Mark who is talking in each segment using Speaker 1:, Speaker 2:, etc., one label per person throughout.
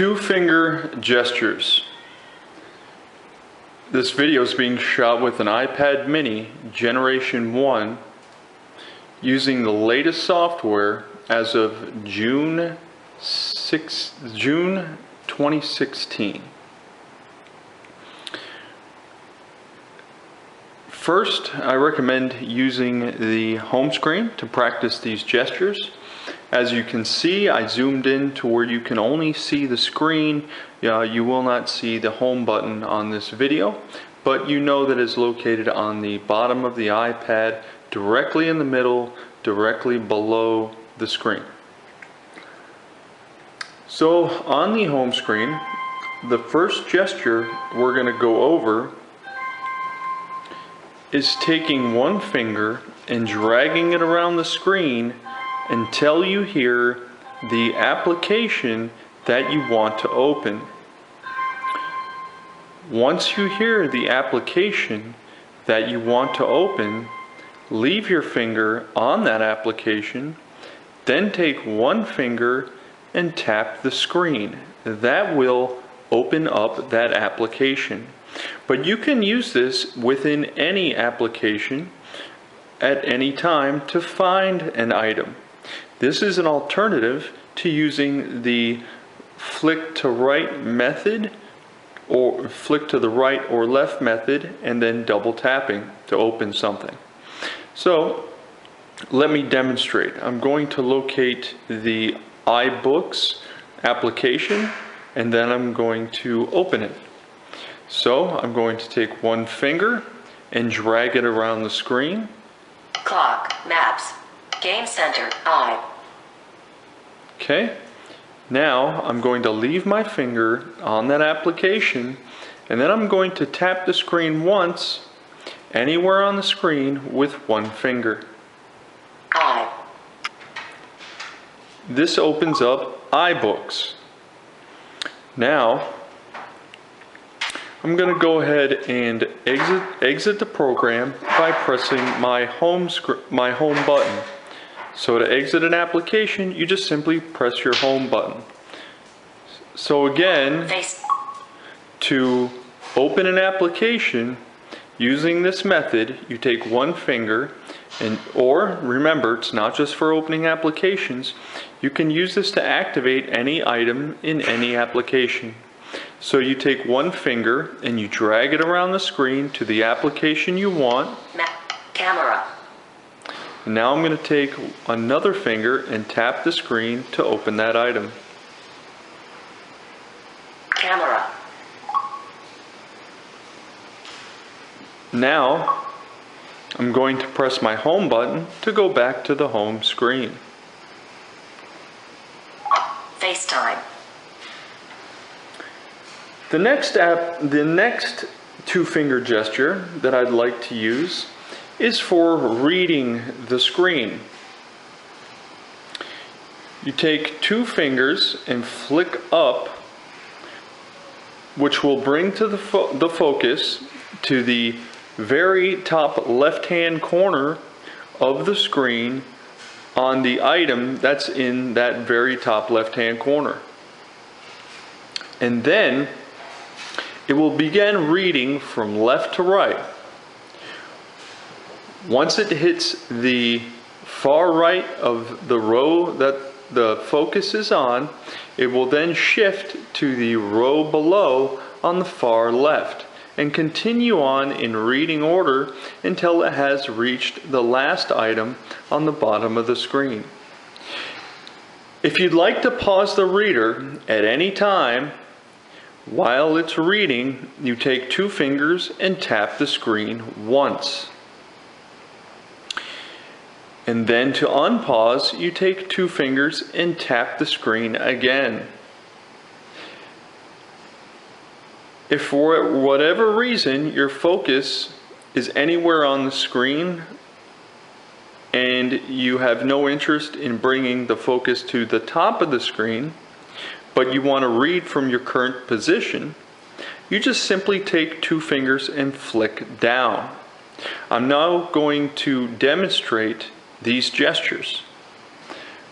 Speaker 1: Two finger gestures. This video is being shot with an iPad mini Generation 1 using the latest software as of June 2016. First, I recommend using the home screen to practice these gestures. As you can see, I zoomed in to where you can only see the screen. You will not see the home button on this video, but you know that it's located on the bottom of the iPad, directly in the middle, directly below the screen. So on the home screen, the first gesture we're going to go over is taking one finger and dragging it around the screen until you hear the application that you want to open. Once you hear the application that you want to open, leave your finger on that application, then take one finger and tap the screen. That will open up that application. But you can use this within any application at any time to find an item. This is an alternative to using the flick to right method, or flick to the right or left method, and then double tapping to open something. So let me demonstrate. I'm going to locate the iBooks application and then I'm going to open it. So I'm going to take one finger and drag it around the screen.
Speaker 2: Clock, maps, game center, I.
Speaker 1: Okay, now I'm going to leave my finger on that application and then I'm going to tap the screen once, anywhere on the screen with one finger.
Speaker 2: I.
Speaker 1: This opens up iBooks. Now, I'm going to go ahead and exit the program by pressing my home button. So to exit an application, you just simply press your home button. So again, to open an application using this method, you take one finger, or remember, it's not just for opening applications. You can use this to activate any item in any application. So you take one finger and you drag it around the screen to the application you want.
Speaker 2: Camera.
Speaker 1: And now I'm going to take another finger and tap the screen to open that item.
Speaker 2: Camera.
Speaker 1: Now I'm going to press my home button to go back to the home screen.
Speaker 2: FaceTime.
Speaker 1: The next two finger gesture that I'd like to use is for reading the screen. You take two fingers and flick up, which will bring to the focus to the very top left-hand corner of the screen on the item that's in that very top left-hand corner. And then it will begin reading from left to right. Once it hits the far right of the row that the focus is on, it will then shift to the row below on the far left and continue on in reading order until it has reached the last item on the bottom of the screen. If you'd like to pause the reader at any time while it's reading, you take two fingers and tap the screen once. And then to unpause, you take two fingers and tap the screen again. If for whatever reason your focus is anywhere on the screen and you have no interest in bringing the focus to the top of the screen, but you want to read from your current position, you just simply take two fingers and flick down. I'm now going to demonstrate these gestures.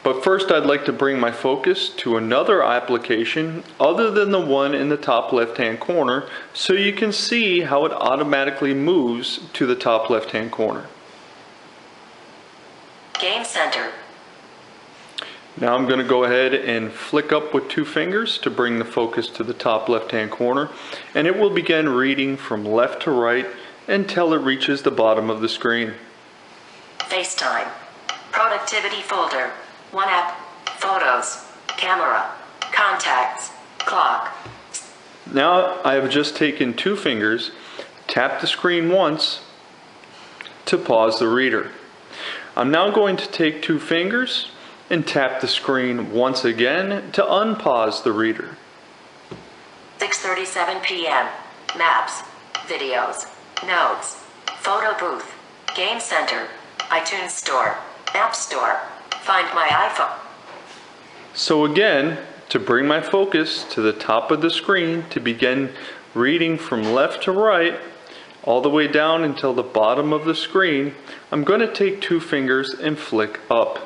Speaker 1: But first I'd like to bring my focus to another application other than the one in the top left-hand corner so you can see how it automatically moves to the top left-hand corner.
Speaker 2: Game Center.
Speaker 1: Now I'm going to go ahead and flick up with 2 fingers to bring the focus to the top left-hand corner, and it will begin reading from left to right until it reaches the bottom of the screen.
Speaker 2: FaceTime. Productivity folder. One app. Photos. Camera. Contacts. Clock.
Speaker 1: Now I have just taken 2 fingers, tapped the screen once to pause the reader. I'm now going to take 2 fingers and tap the screen once again to unpause the reader.
Speaker 2: 6:37 p.m. Maps. Videos. Notes. Photo booth. Game Center. iTunes Store. App Store. Find my iPhone.
Speaker 1: So again, to bring my focus to the top of the screen to begin reading from left to right, all the way down until the bottom of the screen, I'm going to take 2 fingers and flick up.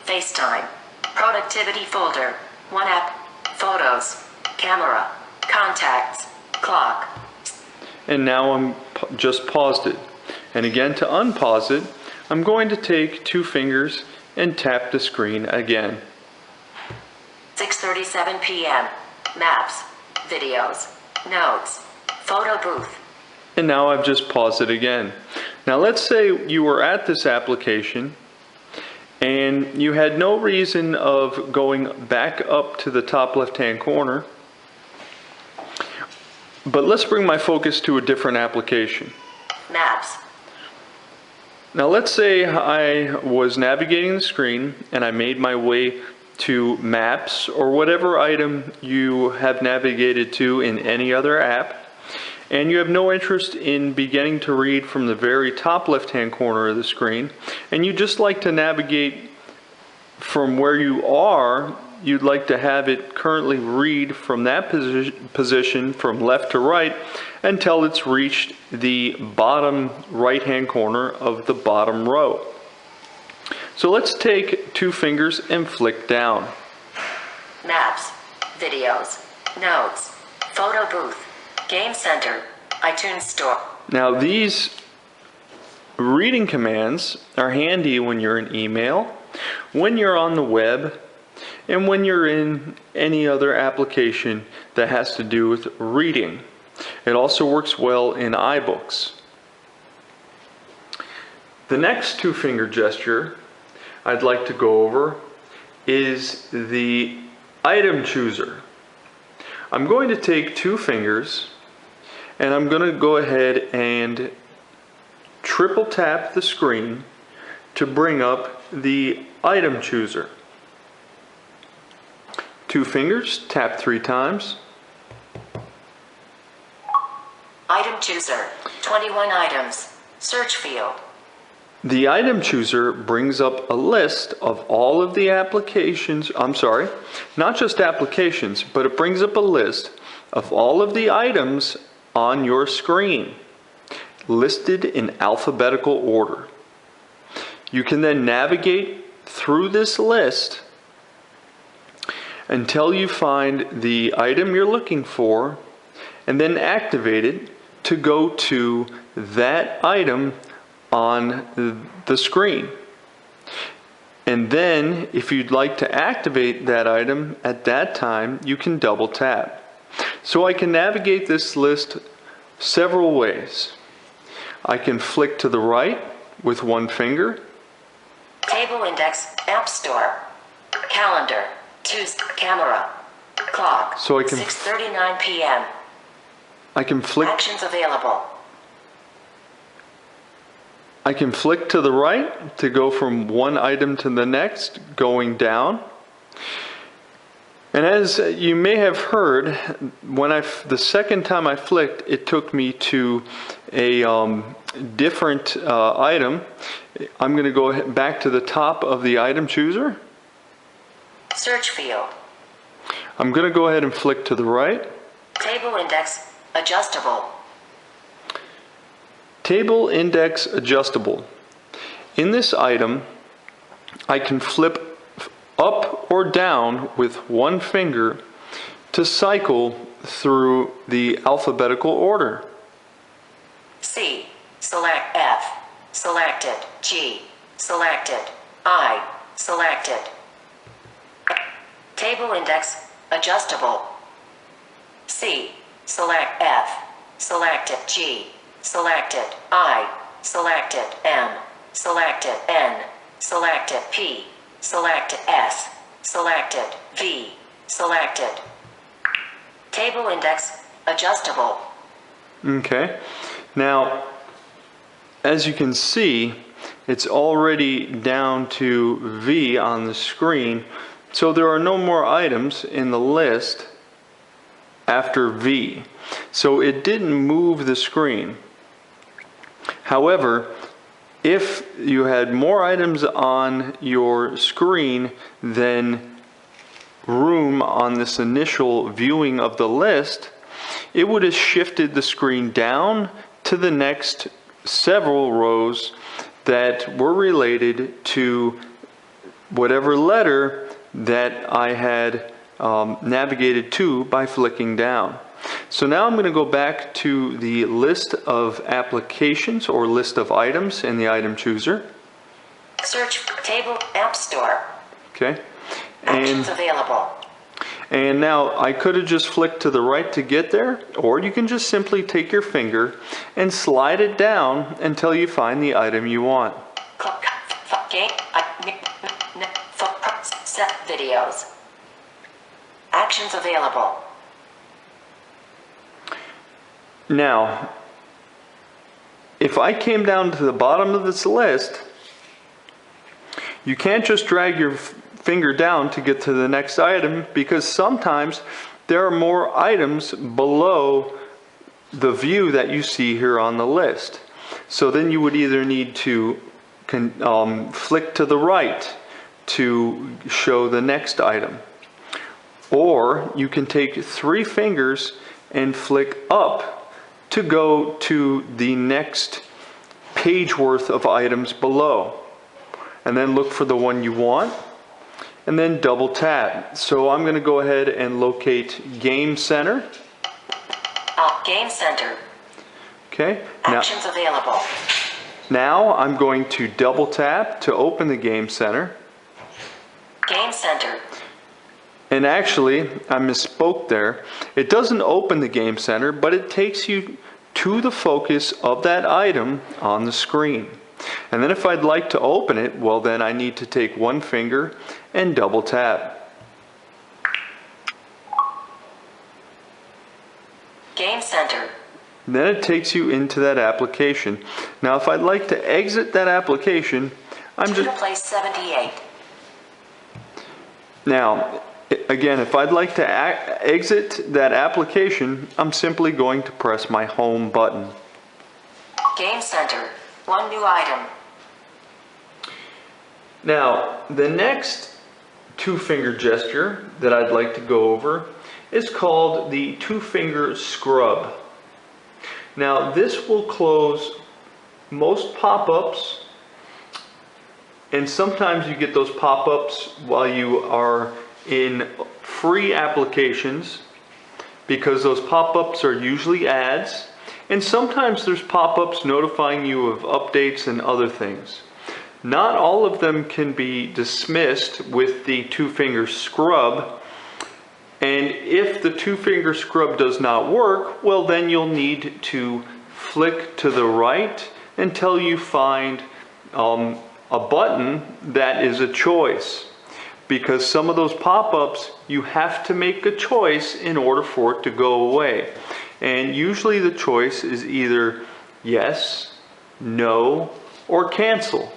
Speaker 2: FaceTime. Productivity folder. One app. Photos. Camera. Contacts. Clock.
Speaker 1: And now I'm just paused it. And again, to unpause it, I'm going to take 2 fingers and tap the screen again.
Speaker 2: 6:37 p.m. Maps. Videos. Notes. Photo booth.
Speaker 1: And now I've just paused it again. Now let's say you were at this application and you had no reason of going back up to the top left-hand corner. But let's bring my focus to a different application.
Speaker 2: Maps.
Speaker 1: Now let's say I was navigating the screen and I made my way to Maps or whatever item you have navigated to in any other app, and you have no interest in beginning to read from the very top left-hand corner of the screen, and you just like to navigate from where you are. You'd like to have it currently read from that position from left to right until it's reached the bottom right-hand corner of the bottom row. So let's take 2 fingers and flick down.
Speaker 2: Maps. Videos. Notes. Photo booth. Game Center. iTunes Store.
Speaker 1: Now these reading commands are handy when you're in email, when you're on the web, and when you're in any other application that has to do with reading. It also works well in iBooks. The next 2-finger gesture I'd like to go over is the item chooser. I'm going to take 2 fingers and I'm going to go ahead and triple tap the screen to bring up the item chooser. 2 fingers, tap 3 times.
Speaker 2: Item chooser. 21 items. Search field.
Speaker 1: The item chooser brings up a list of all of the applications, not just applications, but it brings up a list of all of the items on your screen, listed in alphabetical order. You can then navigate through this list until you find the item you're looking for, and then activate it to go to that item on the screen. And then if you'd like to activate that item at that time, you can double tap. So I can navigate this list several ways. I can flick to the right with 1 finger.
Speaker 2: Table index. App Store. Calendar. Tuesday. Camera. Clock.
Speaker 1: So I can
Speaker 2: 6:39 p.m.
Speaker 1: I can flick
Speaker 2: Actions available.
Speaker 1: I can flick to the right to go from one item to the next, going down. And as you may have heard, when the second time I flicked, it took me to a different item. I'm going to go back to the top of the item chooser.
Speaker 2: Search field.
Speaker 1: I'm going to go ahead and flick to the right.
Speaker 2: Table index. Adjustable.
Speaker 1: Table index adjustable. In this item, I can flip up or down with one finger to cycle through the alphabetical order.
Speaker 2: C. Select F. Selected. G. Selected. I. Selected. Table index. Adjustable. C. Select F. Selected. G. Selected. I. Selected. M. Selected. N. Selected. P. Selected. S. Selected. V. Selected. Table index. Adjustable.
Speaker 1: Okay. Now, as you can see, it's already down to V on the screen, so there are no more items in the list after V. So it didn't move the screen. However, if you had more items on your screen than room on this initial viewing of the list, it would have shifted the screen down to the next several rows that were related to whatever letter that I had navigated to by flicking down. So now I'm going to go back to the list of applications or list of items in the item chooser.
Speaker 2: Search table App Store.
Speaker 1: Okay.
Speaker 2: Actions available.
Speaker 1: And now I could have just flicked to the right to get there, or you can just simply take your finger and slide it down until you find the item you want.
Speaker 2: Set videos. Actions available.
Speaker 1: Now, if I came down to the bottom of this list, you can't just drag your finger down to get to the next item, because sometimes there are more items below the view that you see here on the list. So then you would either need to flick to the right to show the next item, or you can take 3 fingers and flick up to go to the next page worth of items below, and then look for the one you want, and then double tap. So I'm going to go ahead and locate Game Center.
Speaker 2: Game Center.
Speaker 1: Okay.
Speaker 2: Actions available.
Speaker 1: Now I'm going to double tap to open the Game Center.
Speaker 2: Game Center.
Speaker 1: And actually, I misspoke there. It doesn't open the Game Center, but it takes you to the focus of that item on the screen. And then if I'd like to open it, well then I need to take one finger and double tap.
Speaker 2: Game Center.
Speaker 1: Then it takes you into that application. Now if I'd like to exit that application, I'm just...
Speaker 2: Place 78.
Speaker 1: Now, again, if I'd like to exit that application, I'm simply going to press my home button.
Speaker 2: Game Center. 1 new item.
Speaker 1: Now, the next 2-finger gesture that I'd like to go over is called the 2-finger scrub. Now, this will close most pop-ups, and sometimes you get those pop-ups while you are in free applications, because those pop-ups are usually ads, and sometimes there's pop-ups notifying you of updates and other things. Not all of them can be dismissed with the 2-finger scrub, and if the 2-finger scrub does not work, well then you'll need to flick to the right until you find a button that is a choice. Because some of those pop-ups, you have to make a choice in order for it to go away. And usually the choice is either yes, no, or cancel.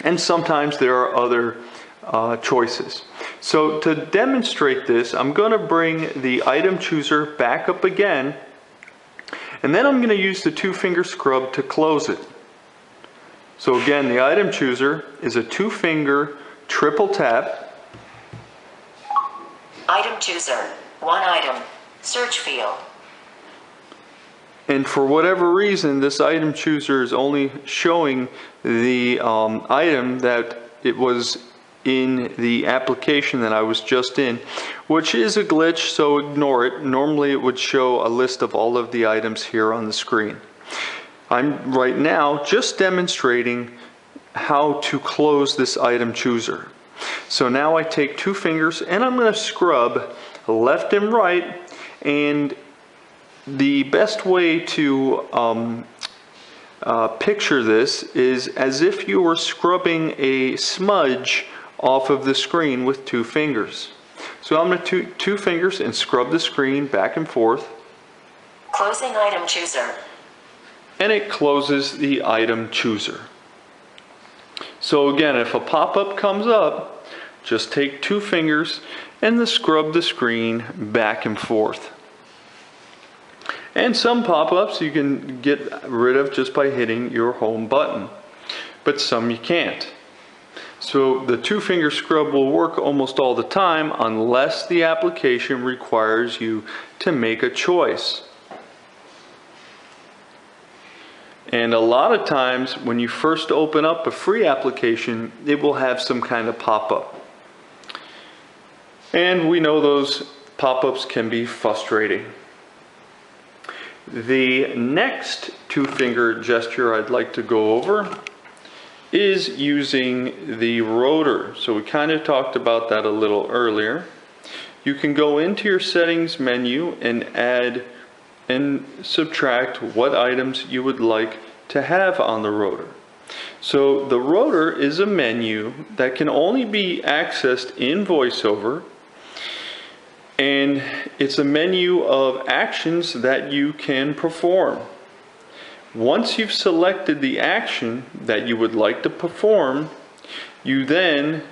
Speaker 1: And sometimes there are other choices. So to demonstrate this, I'm going to bring the item chooser back up again, and then I'm going to use the 2-finger scrub to close it. So again, the item chooser is a 2-finger triple tap.
Speaker 2: Item chooser. 1 item. Search field.
Speaker 1: And for whatever reason, this item chooser is only showing the item that it was in the application that I was just in, which is a glitch, so ignore it. Normally it would show a list of all of the items here on the screen. I'm right now just demonstrating how to close this item chooser. So now I take 2 fingers and I'm going to scrub left and right, and the best way to picture this is as if you were scrubbing a smudge off of the screen with 2 fingers. So I'm going to two fingers and scrub the screen back and forth.
Speaker 2: Closing item chooser.
Speaker 1: And it closes the item chooser. So again, if a pop-up comes up, just take 2 fingers and scrub the screen back and forth. And some pop-ups you can get rid of just by hitting your home button, but some you can't. So the 2-finger scrub will work almost all the time unless the application requires you to make a choice. And a lot of times when you first open up a free application, it will have some kind of pop-up. And we know those pop-ups can be frustrating. The next 2-finger gesture I'd like to go over is using the rotor. So we kind of talked about that a little earlier. You can go into your settings menu and add and subtract what items you would like to have on the rotor. So the rotor is a menu that can only be accessed in VoiceOver, and it's a menu of actions that you can perform. Once you've selected the action that you would like to perform, you then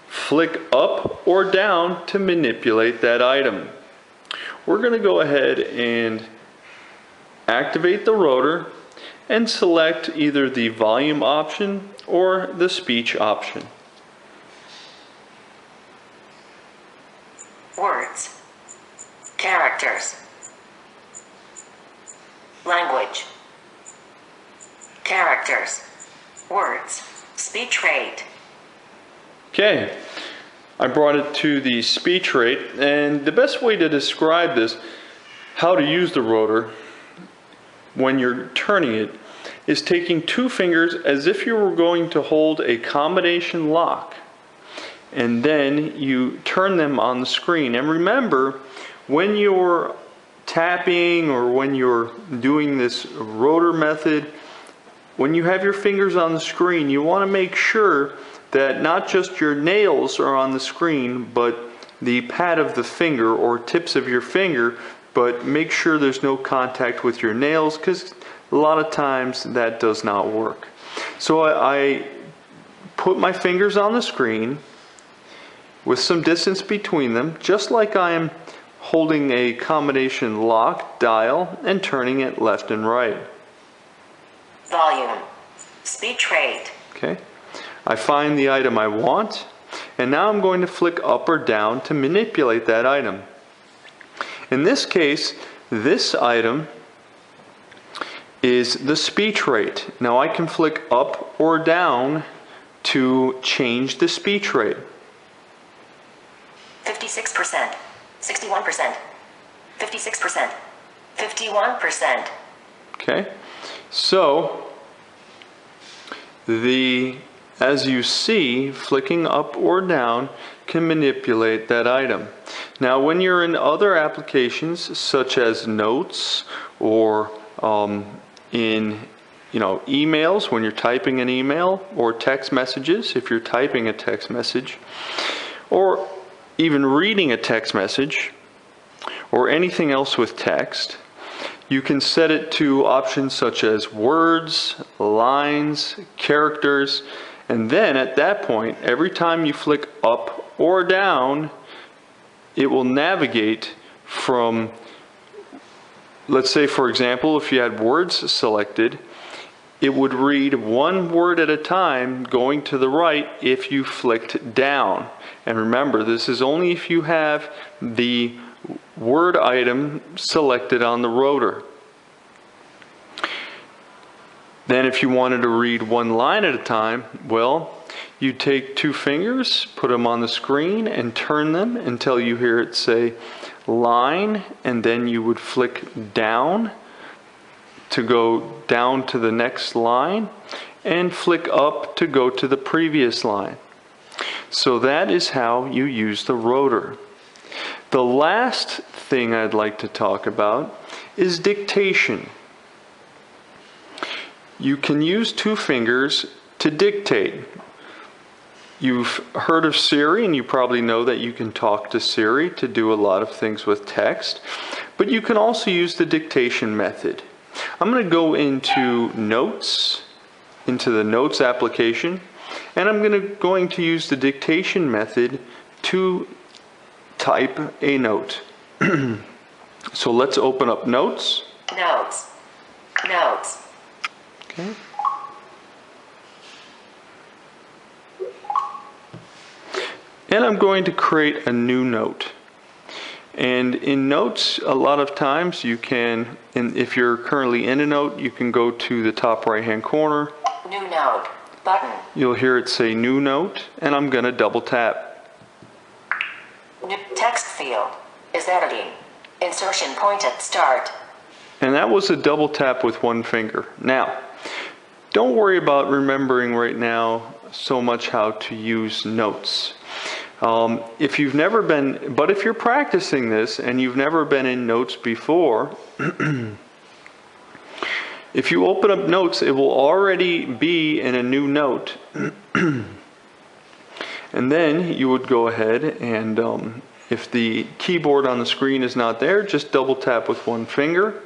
Speaker 1: flick up or down to manipulate that item. We're going to go ahead and activate the rotor and select either the volume option or the speech option.
Speaker 2: Words. Characters. Language. Characters. Words. Speech rate.
Speaker 1: Okay, I brought it to the speech rate, and the best way to describe this, how to use the rotor when you're turning it, is taking 2 fingers as if you were going to hold a combination lock, and then you turn them on the screen. And remember, when you're tapping or when you're doing this rotor method, when you have your fingers on the screen, you want to make sure that not just your nails are on the screen, but the pad of the finger or tips of your finger, but make sure there's no contact with your nails, because a lot of times that does not work. So I put my fingers on the screen with some distance between them, just like I am holding a combination lock dial and turning it left and right.
Speaker 2: Volume. Speech rate.
Speaker 1: Okay. I find the item I want, and now I'm going to flick up or down to manipulate that item. In this case, this item is the speech rate. Now I can flick up or down to change the speech rate.
Speaker 2: 56%. 61%. 56%. 51%.
Speaker 1: Okay. So as you see, flicking up or down can manipulate that item. Now when you're in other applications such as notes or in emails, when you're typing an email, or text messages if you're typing a text message, or even reading a text message, or anything else with text, you can set it to options such as words, lines, characters, and then at that point, every time you flick up or down, it will navigate from, let's say for example, if you had words selected, it would read one word at a time going to the right if you flicked down. And remember, this is only if you have the word item selected on the rotor. Then if you wanted to read one line at a time, well, you take two fingers, put them on the screen, and turn them until you hear it say line, and then you would flick down to go down to the next line, and flick up to go to the previous line. So that is how you use the rotor. The last thing I'd like to talk about is dictation. You can use two fingers to dictate. You've heard of Siri, and you probably know that you can talk to Siri to do a lot of things with text, but you can also use the dictation method. I'm going to go into Notes, into the Notes application, and I'm going to use the dictation method to type a note. So let's open up Notes.
Speaker 2: Notes. Notes.
Speaker 1: Okay. And I'm going to create a new note. And in Notes, a lot of times you can, and if you're currently in a note, you can go to the top right hand corner.
Speaker 2: New note. Button.
Speaker 1: You'll hear it say New Note, and I'm going to double tap.
Speaker 2: New text field. Is editing. Insertion point at start.
Speaker 1: And that was a double tap with one finger. Now, don't worry about remembering right now so much how to use Notes. If you've never been, but if you're practicing this and you've never been in Notes before, if you open up Notes, it will already be in a new note. And then you would go ahead and, if the keyboard on the screen is not there, just double tap with one finger.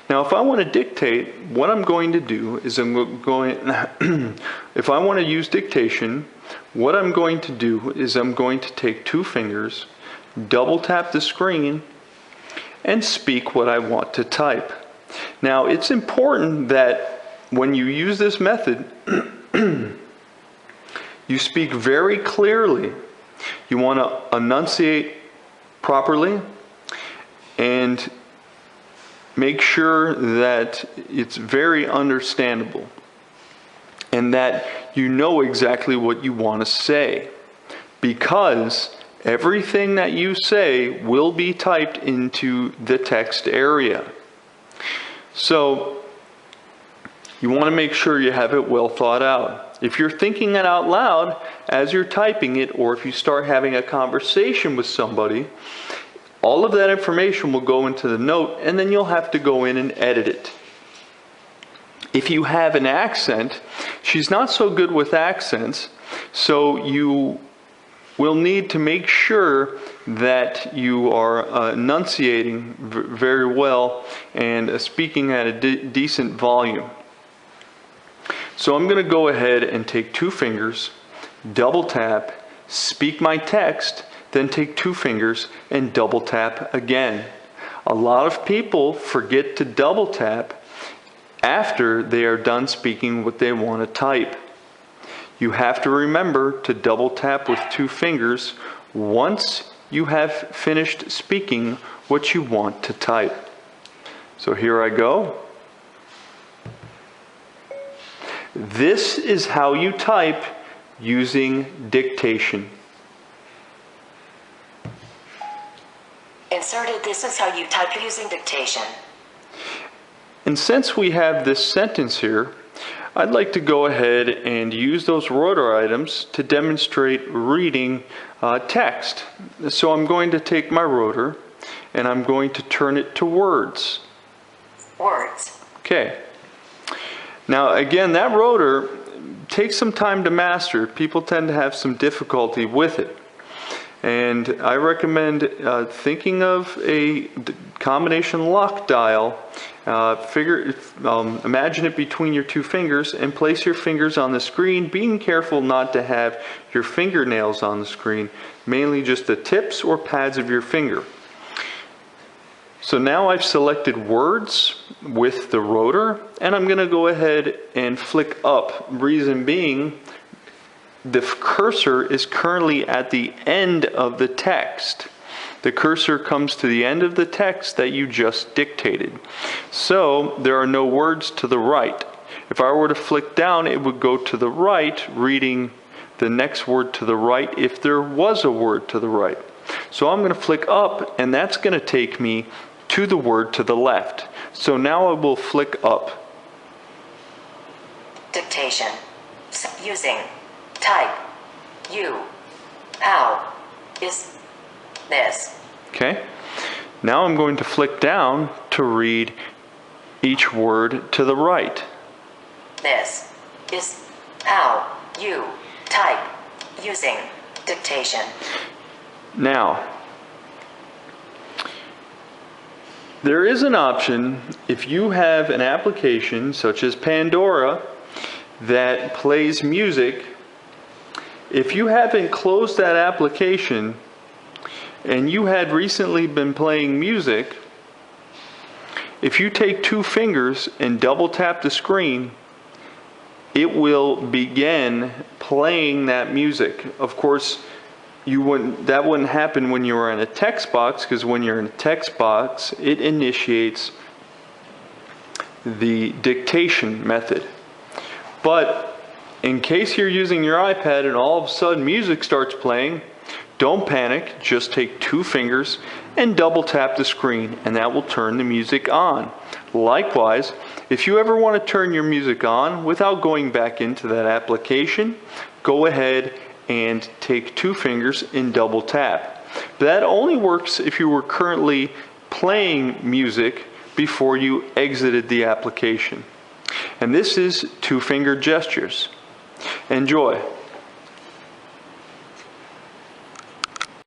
Speaker 1: Now, if I want to dictate, what I'm going to do is if I want to use dictation, what I'm going to do is I'm going to take two fingers, double tap the screen, and speak what I want to type. Now, it's important that when you use this method, you speak very clearly. You want to enunciate properly and make sure that it's very understandable and that you know exactly what you want to say, because everything that you say will be typed into the text area. So you want to make sure you have it well thought out. If you're thinking it out loud as you're typing it, or if you start having a conversation with somebody, all of that information will go into the note, and then you'll have to go in and edit it. If you have an accent, she's not so good with accents, so you will need to make sure that you are enunciating very well and speaking at a decent volume. So I'm going to go ahead and take two fingers, double tap, speak my text, then take two fingers and double tap again. A lot of people forget to double tap after they are done speaking what they want to type. You have to remember to double tap with two fingers once you have finished speaking what you want to type. So here I go. This is how you type using dictation.
Speaker 2: Inserted. This is how you type using dictation.
Speaker 1: And since we have this sentence here, I'd like to go ahead and use those rotor items to demonstrate reading text. So I'm going to take my rotor and I'm going to turn it to words.
Speaker 2: Words.
Speaker 1: Okay. Now again, that rotor takes some time to master. People tend to have some difficulty with it. And I recommend thinking of a combination lock dial. Imagine it between your two fingers and place your fingers on the screen, being careful not to have your fingernails on the screen, mainly just the tips or pads of your finger. So now I've selected words with the rotor, and I'm going to go ahead and flick up. Reason being, the cursor is currently at the end of the text. The cursor comes to the end of the text that you just dictated. So there are no words to the right. If I were to flick down, it would go to the right, reading the next word to the right if there was a word to the right. So I'm going to flick up, and that's going to take me to the word to the left. So now I will flick up.
Speaker 2: Dictation. Using. Type. You. How. Is. This.
Speaker 1: Okay? Now I'm going to flick down to read each word to the right.
Speaker 2: This. Is. How. You. Type. Using. Dictation.
Speaker 1: Now, there is an option if you have an application such as Pandora that plays music. If you haven't closed that application and you had recently been playing music, if you take 2 fingers and double tap the screen, it will begin playing that music. Of course, that wouldn't happen when you were in a text box, because when you're in a text box, it initiates the dictation method. But in case you're using your iPad and all of a sudden music starts playing, don't panic, just take 2 fingers and double tap the screen, and that will turn the music on. Likewise, if you ever want to turn your music on without going back into that application, go ahead and take 2 fingers and double tap. But that only works if you were currently playing music before you exited the application. And this is 2-finger gestures. Enjoy.